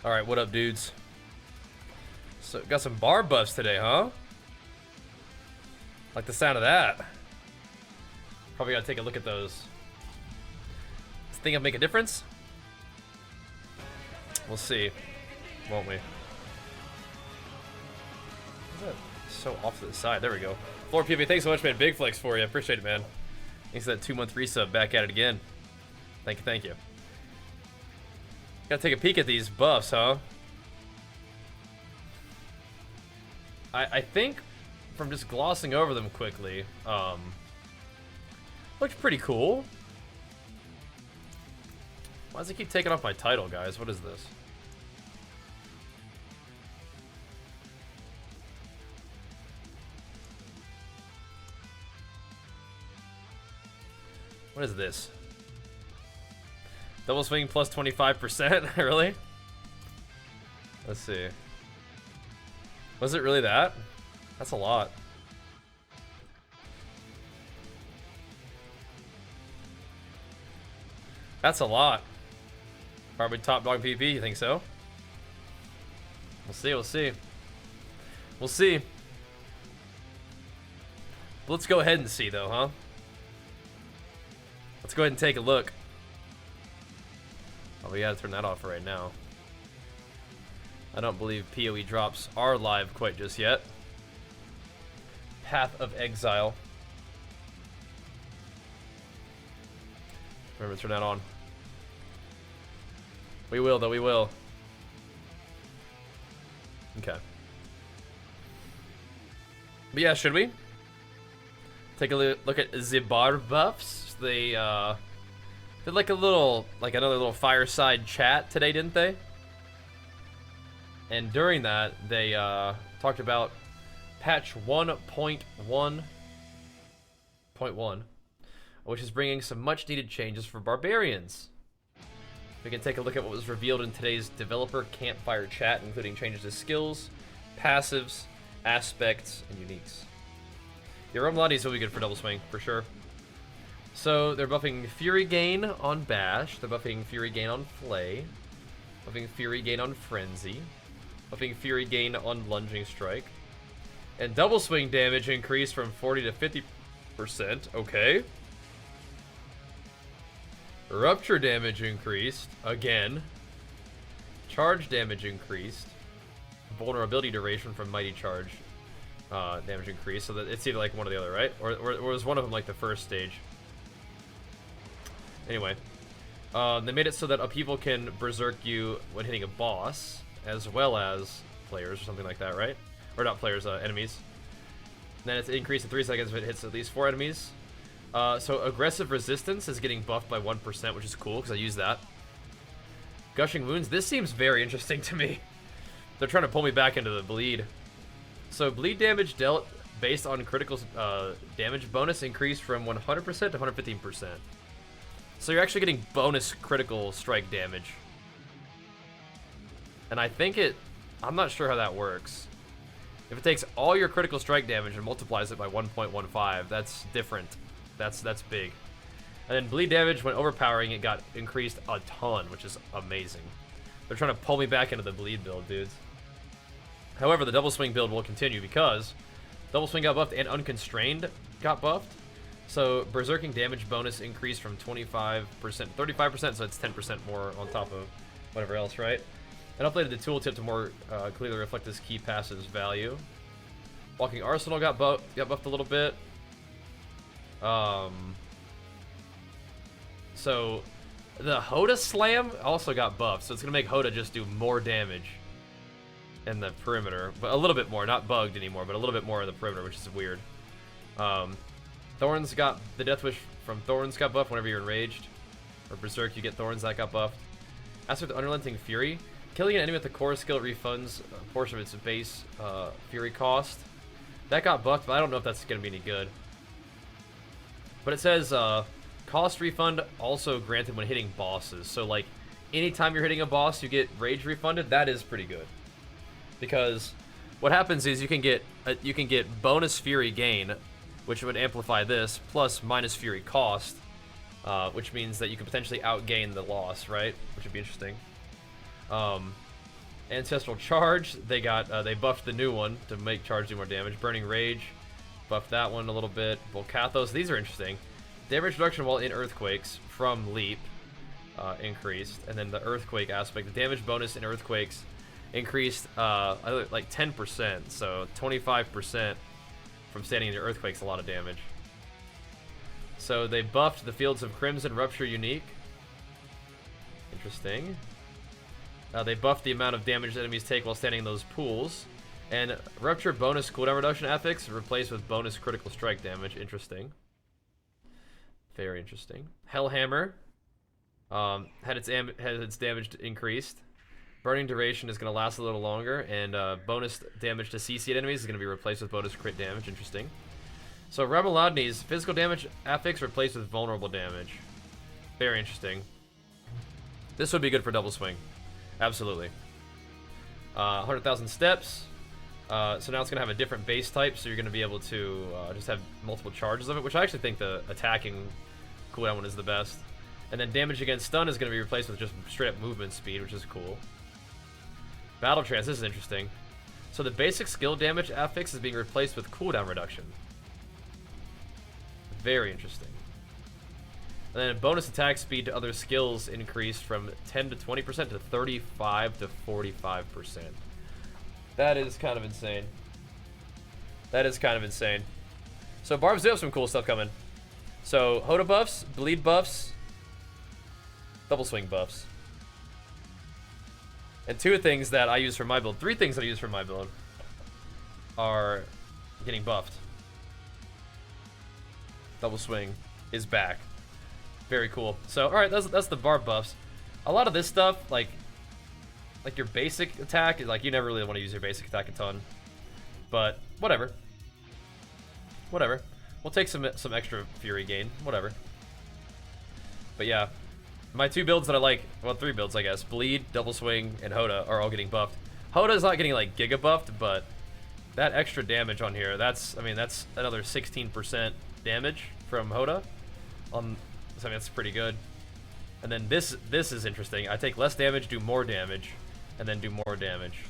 Alright, what up, dudes? So, got some bar buffs today, huh? Like the sound of that. Probably gotta take a look at those. Think it'll make a difference? We'll see, won't we? Is that so off to the side? There we go. Floor PB, thanks so much, man. Big flex for you. Appreciate it, man. Thanks for that 2-month resub. Back at it again. Thank you, thank you. Gotta take a peek at these buffs, huh? I think from just glossing over them quickly, looks pretty cool. Why does it keep taking off my title, guys? What is this? What is this? Double swing plus 25%? Really? Let's see. Was it really that? That's a lot. That's a lot. Probably top dog PP, you think so? We'll see, we'll see. We'll see. But let's go ahead and see, though, huh? Let's go ahead and take a look. Oh, we gotta turn that off right now. I don't believe PoE drops are live quite just yet. Path of Exile. Remember to turn that on. We will, though, we will. Okay. But yeah, should we? Take a look at the bar buffs. They did like a little, like another little fireside chat today, didn't they? And during that, they talked about patch 1.1.1, which is bringing some much needed changes for Barbarians. We can take a look at what was revealed in today's developer campfire chat, including changes to skills, passives, aspects, and uniques. Your Rumladies will be good for double swing, for sure. So they're buffing Fury Gain on Bash, they're buffing Fury Gain on Flay, buffing Fury Gain on Frenzy, buffing Fury Gain on Lunging Strike, and double swing damage increased from 40 to 50%, okay. Rupture damage increased, again. Charge damage increased. Vulnerability duration from Mighty Charge damage increased, so that it's either like one or the other, right? Or was one of them like the first stage? Anyway, they made it so that upheaval can berserk you when hitting a boss, as well as players or something like that, right? Or not players, enemies. And then it's increased to 3 seconds if it hits at least 4 enemies. So aggressive resistance is getting buffed by 1%, which is cool because I use that. Gushing wounds. This seems very interesting to me. They're trying to pull me back into the bleed. So bleed damage dealt based on critical damage bonus increased from 100% to 115%. So you're actually getting bonus critical strike damage. And I think I'm not sure how that works. If it takes all your critical strike damage and multiplies it by 1.15, that's different. That's big. And then bleed damage, when overpowering, it got increased a ton, which is amazing. They're trying to pull me back into the bleed build, dudes. However, the double swing build will continue because double swing got buffed and unconstrained got buffed. So berserking damage bonus increased from 25% to 35%, so it's 10% more on top of whatever else, right? And updated the tooltip to more clearly reflect this key passive's value. Walking Arsenal got buffed a little bit. So the Hoda Slam also got buffed, so it's gonna make Hoda just do more damage in the perimeter, but a little bit more, not bugged anymore, but a little bit more in the perimeter, which is weird. Thorns got the Death Wish from Thorns got buffed whenever you're enraged, or Berserk you get Thorns that got buffed. As for the Unrelenting Fury, killing an enemy with the core skill refunds a portion of its base Fury cost. That got buffed, but I don't know if that's gonna be any good. But it says cost refund also granted when hitting bosses. So like anytime you're hitting a boss, you get rage refunded. That is pretty good, because what happens is you can get bonus Fury gain, which would amplify this, plus minus Fury cost, which means that you could potentially outgain the loss, right? Which would be interesting. Ancestral Charge, they buffed the new one to make charge do more damage. Burning Rage, buffed that one a little bit. Volcathos, these are interesting. Damage reduction while in earthquakes from Leap increased, and then the earthquake aspect, the damage bonus in earthquakes increased like 10%, so 25% from standing in the earthquakes, a lot of damage. So they buffed the Fields of Crimson Rupture unique. Interesting. They buffed the amount of damage enemies take while standing in those pools. And Rupture bonus cooldown reduction affix replaced with bonus critical strike damage. Interesting. Very interesting. Hellhammer had its damage increased. Burning duration is going to last a little longer, and bonus damage to CC enemies is going to be replaced with bonus crit damage. Interesting. So Remeladni's physical damage affix replaced with vulnerable damage. Very interesting. This would be good for double swing. Absolutely. 100,000 steps. So now it's going to have a different base type, so you're going to be able to just have multiple charges of it, which I actually think the attacking cooldown one is the best. And then damage against stun is going to be replaced with just straight up movement speed, which is cool. Battle Trance, this is interesting. So the basic skill damage affix is being replaced with cooldown reduction. Very interesting. And then bonus attack speed to other skills increased from 10 to 20% to 35 to 45%. That is kind of insane. That is kind of insane. So Barbs do have some cool stuff coming. So Hoda buffs, bleed buffs, double swing buffs. And two things that I use for my build, three things that I use for my build are getting buffed. Double swing is back. Very cool. So, alright, that's the barb buffs. A lot of this stuff, like your basic attack, is like you never really want to use your basic attack a ton. But, whatever. Whatever. We'll take some extra fury gain. Whatever. But yeah. My two builds that I like, well, three builds, I guess. Bleed, Double Swing, and Hoda are all getting buffed. Hoda's not getting, like, giga buffed, but that extra damage on here, that's another 16% damage from Hoda. So, I mean, that's pretty good. And then this is interesting. I take less damage, do more damage, and then do more damage.